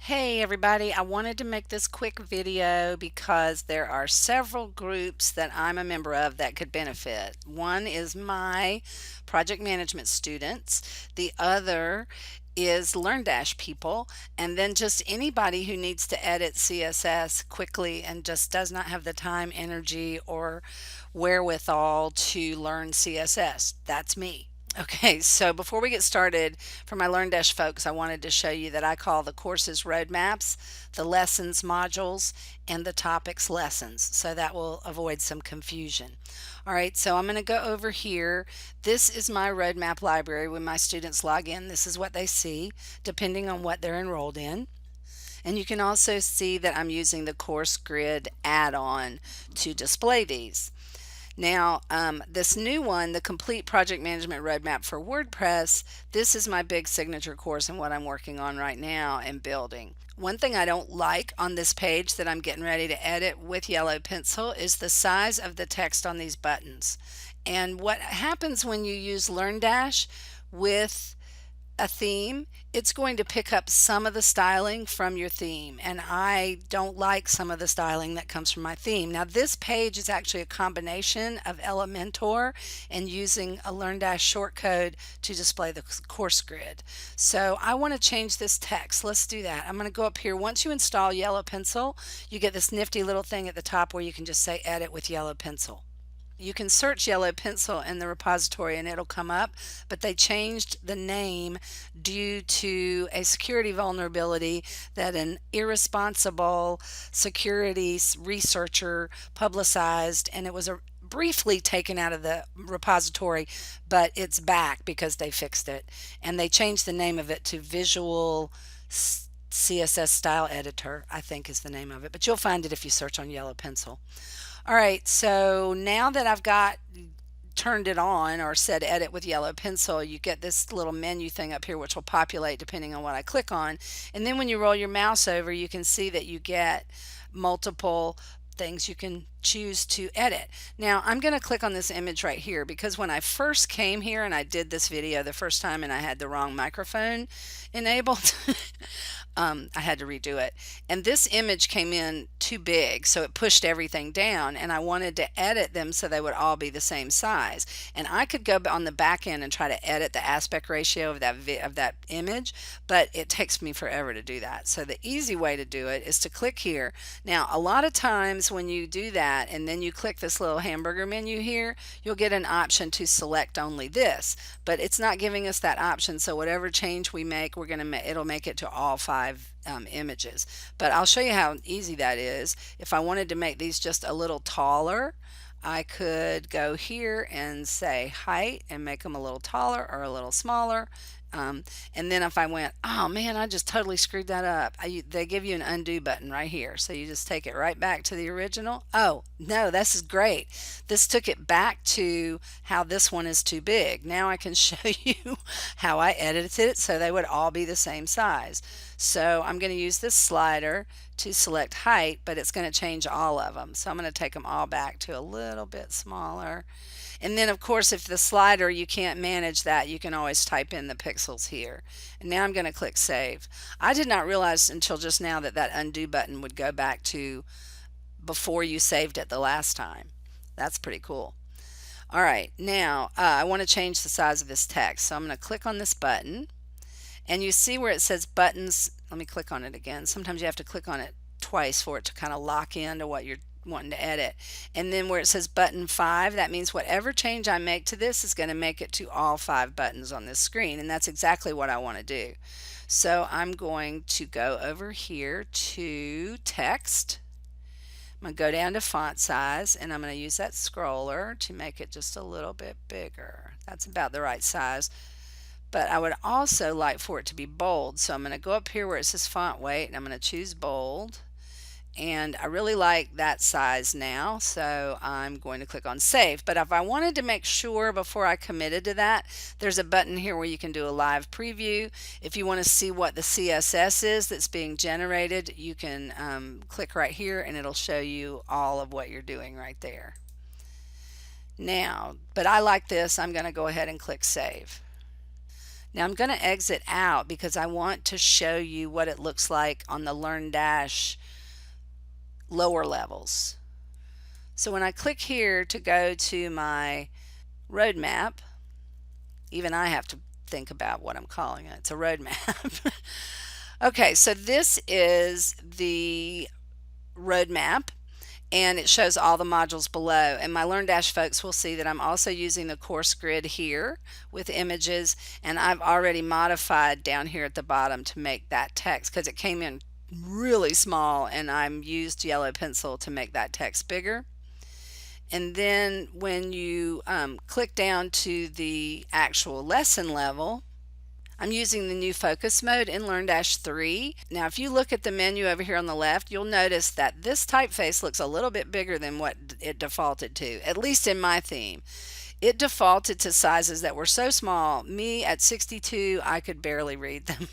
Hey everybody, I wanted to make this quick video because there are several groups that I'm a member of that could benefit. One is my project management students, the other is Learndash people, and then just anybody who needs to edit CSS quickly and just does not have the time, energy, or wherewithal to learn CSS. That's me. Okay, so before we get started, for my Learndash folks, I wanted to show you that I call the courses roadmaps, the lessons modules, and the topics lessons. So that will avoid some confusion. All right, so I'm going to go over here. This is my roadmap library. When my students log in, this is what they see, depending on what they're enrolled in. And you can also see that I'm using the course grid add-on to display these. Now, this new one, the Complete Project Management Roadmap for WordPress, this is my big signature course and what I'm working on right now and building. One thing I don't like on this page that I'm getting ready to edit with yellow pencil is the size of the text on these buttons. And what happens when you use Learndash with a theme, it's going to pick up some of the styling from your theme, and I don't like some of the styling that comes from my theme. Now this page is actually a combination of Elementor and using a Learndash shortcode to display the course grid. So I want to change this text. Let's do that. I'm going to go up here. Once you install yellow pencil, you get this nifty little thing at the top where you can just say edit with yellow pencil. You can search yellow pencil in the repository and it'll come up, but they changed the name due to a security vulnerability that an irresponsible security researcher publicized, and it was briefly taken out of the repository, but it's back because they fixed it, and they changed the name of it to Visual CSS Style Editor, I think is the name of it, but you'll find it if you search on yellow pencil. All right, so now that I've got turned it on or said edit with yellow pencil, you get this little menu thing up here which will populate depending on what I click on. And then when you roll your mouse over, you can see that you get multiple things you can choose to edit. Now I'm going to click on this image right here because when I first came here and I did this video the first time and I had the wrong microphone enabled, I had to redo it. And this image came in too big, so it pushed everything down, and I wanted to edit them so they would all be the same size. And I could go on the back end and try to edit the aspect ratio of that image, but it takes me forever to do that. So the easy way to do it is to click here. Now, a lot of times when you do that and then you click this little hamburger menu here, you'll get an option to select only this, but it's not giving us that option. So whatever change we make, it'll make it to all five images. But I'll show you how easy that is. If I wanted to make these just a little taller, I could go here and say height and make them a little taller or a little smaller. And then if I went, oh man, I just totally screwed that up, they give you an undo button right here. So you just take it right back to the original. Oh no, this is great. This took it back to how this one is too big. Now I can show you how I edited it so they would all be the same size. So I'm going to use this slider to select height, but it's going to change all of them. So I'm going to take them all back to a little bit smaller. And then of course if the slider you can't manage that, you can always type in the pixels here. And now I'm going to click save. I did not realize until just now that that undo button would go back to before you saved it the last time. That's pretty cool. All right, now I want to change the size of this text. So I'm going to click on this button, and you see where it says buttons. Let me click on it again. Sometimes you have to click on it twice for it to kind of lock into what you're wanting to edit. And then where it says button 5, that means whatever change I make to this is going to make it to all 5 buttons on this screen, and that's exactly what I want to do. So I'm going to go over here to text. I'm going to go down to font size, and I'm going to use that scroller to make it just a little bit bigger. That's about the right size. But I would also like for it to be bold, so I'm going to go up here where it says font weight and I'm going to choose bold, and I really like that size now, so I'm going to click on save. But if I wanted to make sure before I committed to that, there's a button here where you can do a live preview. If you want to see what the CSS is that's being generated, you can click right here and it'll show you all of what you're doing right there. Now, but I like this, I'm going to go ahead and click save. Now I'm going to exit out because I want to show you what it looks like on the Learndash lower levels. So when I click here to go to my roadmap, even I have to think about what I'm calling it. It's a roadmap. Okay, so this is the roadmap, and it shows all the modules below. And my Learndash folks will see that I'm also using the course grid here with images, and I've already modified down here at the bottom to make that text because it came in really small, and I'm used yellow pencil to make that text bigger. And then when you click down to the actual lesson level, I'm using the new focus mode in Learndash 3. Now if you look at the menu over here on the left, you'll notice that this typeface looks a little bit bigger than what it defaulted to, at least in my theme. It defaulted to sizes that were so small, me at 62, I could barely read them.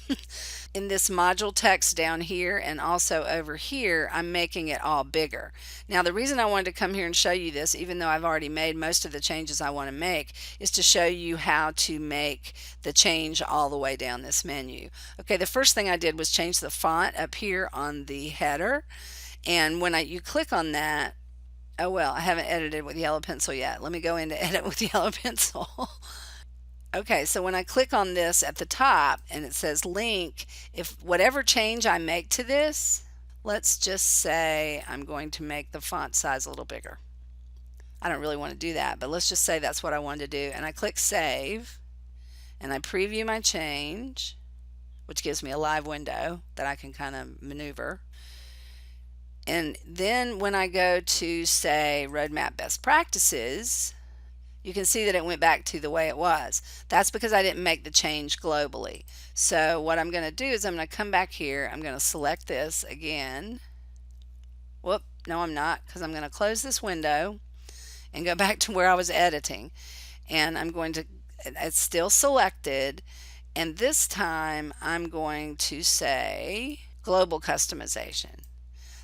In this module text down here and also over here, I'm making it all bigger. Now the reason I wanted to come here and show you this, even though I've already made most of the changes I want to make, is to show you how to make the change all the way down this menu. Okay, the first thing I did was change the font up here on the header, and when you click on that, oh well, I haven't edited with yellow pencil yet. Let me go into edit with yellow pencil. Okay, so when I click on this at the top and it says link, if whatever change I make to this, let's just say I'm going to make the font size a little bigger. I don't really want to do that, but let's just say that's what I wanted to do. And I click save and I preview my change, which gives me a live window that I can kind of maneuver. And then when I go to say roadmap best practices, you can see that it went back to the way it was. That's because I didn't make the change globally. So what I'm going to do is I'm going to come back here. I'm going to select this again. Whoop, no I'm not, because I'm going to close this window and go back to where I was editing. And I'm going to, it's still selected, and this time I'm going to say global customization.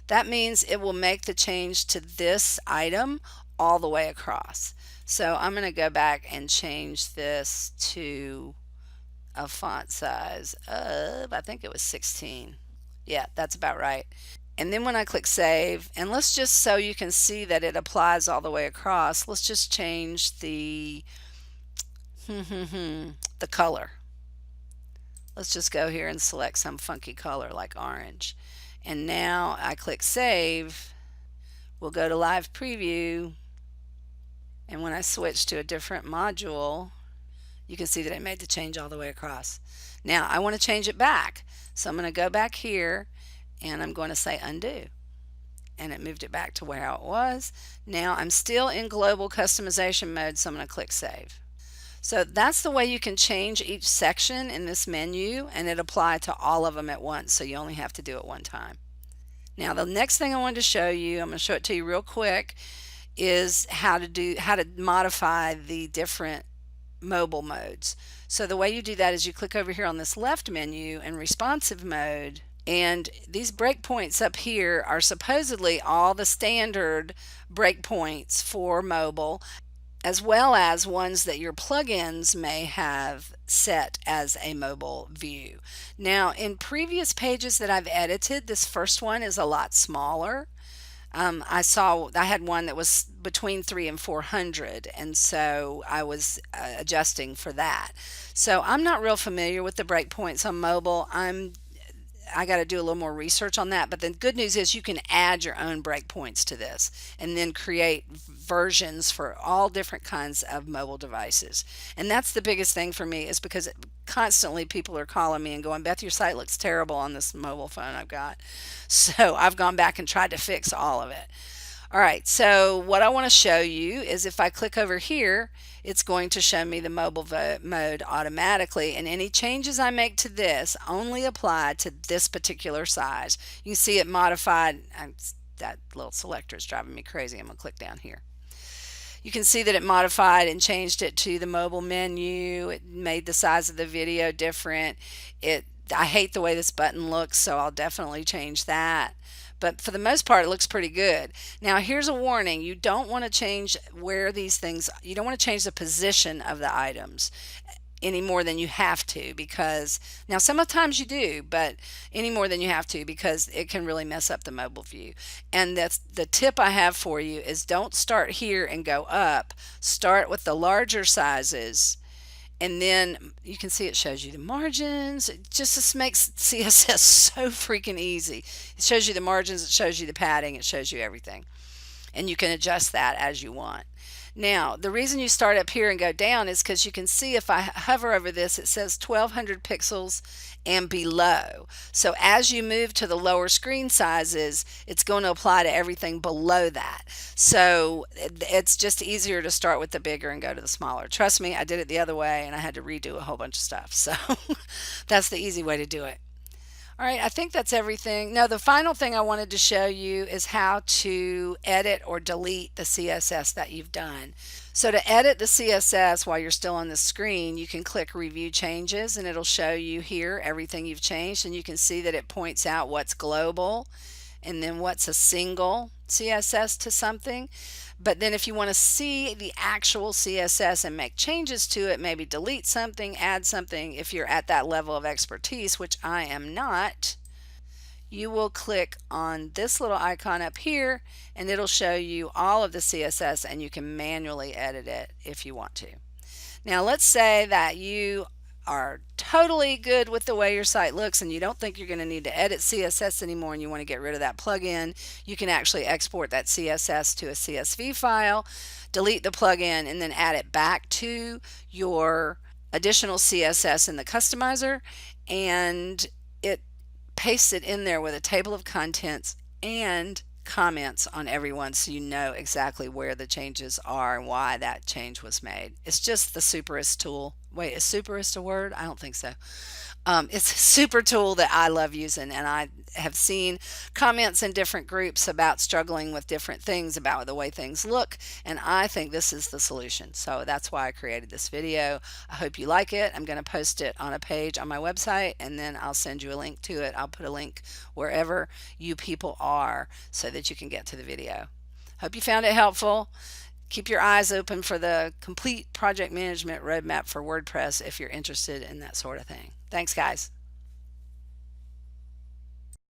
That means it will make the change to this item all the way across. So I'm going to go back and change this to a font size of, I think it was 16. Yeah, that's about right. And then when I click save, and let's just, so you can see that it applies all the way across, let's just change the the color. Let's just go here and select some funky color like orange. And now I click save. We'll go to live preview. And when I switch to a different module, you can see that I made the change all the way across. Now I want to change it back. So I'm going to go back here and I'm going to say undo. And it moved it back to where it was. Now I'm still in global customization mode, so I'm going to click save. So that's the way you can change each section in this menu, and it applies to all of them at once, so you only have to do it one time. Now the next thing I wanted to show you, I'm going to show it to you real quick, is how to modify the different mobile modes. So the way you do that is you click over here on this left menu in responsive mode, and these breakpoints up here are supposedly all the standard breakpoints for mobile, as well as ones that your plugins may have set as a mobile view. Now in previous pages that I've edited, this first one is a lot smaller. I had one that was between 300 and 400, and so I was adjusting for that. So I'm not real familiar with the breakpoints on mobile. I got to do a little more research on that, but the good news is you can add your own breakpoints to this and then create versions for all different kinds of mobile devices. And that's the biggest thing for me, is because constantly people are calling me and going, Beth, your site looks terrible on this mobile phone I've got. So I've gone back and tried to fix all of it. All right, so what I want to show you is if I click over here, it's going to show me the mobile mode automatically, and any changes I make to this only apply to this particular size. You can see it modified. That little selector is driving me crazy. I'm going to click down here. You can see that it modified and changed it to the mobile menu. It made the size of the video different. I hate the way this button looks, so I'll definitely change that. But for the most part, it looks pretty good. Now here's a warning: you don't want to change where these things, you don't want to change the position of the items. any more than you have to, because now sometimes you do, but any more than you have to, because it can really mess up the mobile view. And that's the tip I have for you, is don't start here and go up. Start with the larger sizes, and then you can see it shows you the margins. It just makes CSS so freaking easy. It shows you the margins, it shows you the padding, it shows you everything, and you can adjust that as you want. Now, the reason you start up here and go down is because you can see if I hover over this, it says 1200 pixels and below. So as you move to the lower screen sizes, it's going to apply to everything below that. So it's just easier to start with the bigger and go to the smaller. Trust me, I did it the other way and I had to redo a whole bunch of stuff. So that's the easy way to do it. All right, I think that's everything. No, the final thing I wanted to show you is how to edit or delete the CSS that you've done. So to edit the CSS while you're still on the screen, you can click Review Changes and it'll show you here everything you've changed, and you can see that it points out what's global and then what's a single CSS to something. But then if you want to see the actual CSS and make changes to it, maybe delete something, add something, if you're at that level of expertise, which I am not, you will click on this little icon up here and it'll show you all of the CSS, and you can manually edit it if you want to. Now let's say that you are totally good with the way your site looks and you don't think you're going to need to edit CSS anymore and you want to get rid of that plugin. You can actually export that CSS to a CSV file, delete the plugin, and then add it back to your additional CSS in the customizer, and it pastes it in there with a table of contents and comments on everyone, so you know exactly where the changes are and why that change was made. It's just the superest tool. Wait, is superest a word? I don't think so. It's a super tool that I love using, and I have seen comments in different groups about struggling with different things about the way things look, and I think this is the solution. So that's why I created this video. I hope you like it. I'm going to post it on a page on my website, and then I'll send you a link to it. I'll put a link wherever you people are so that you can get to the video. Hope you found it helpful. Keep your eyes open for the complete project management roadmap for WordPress if you're interested in that sort of thing. Thanks, guys.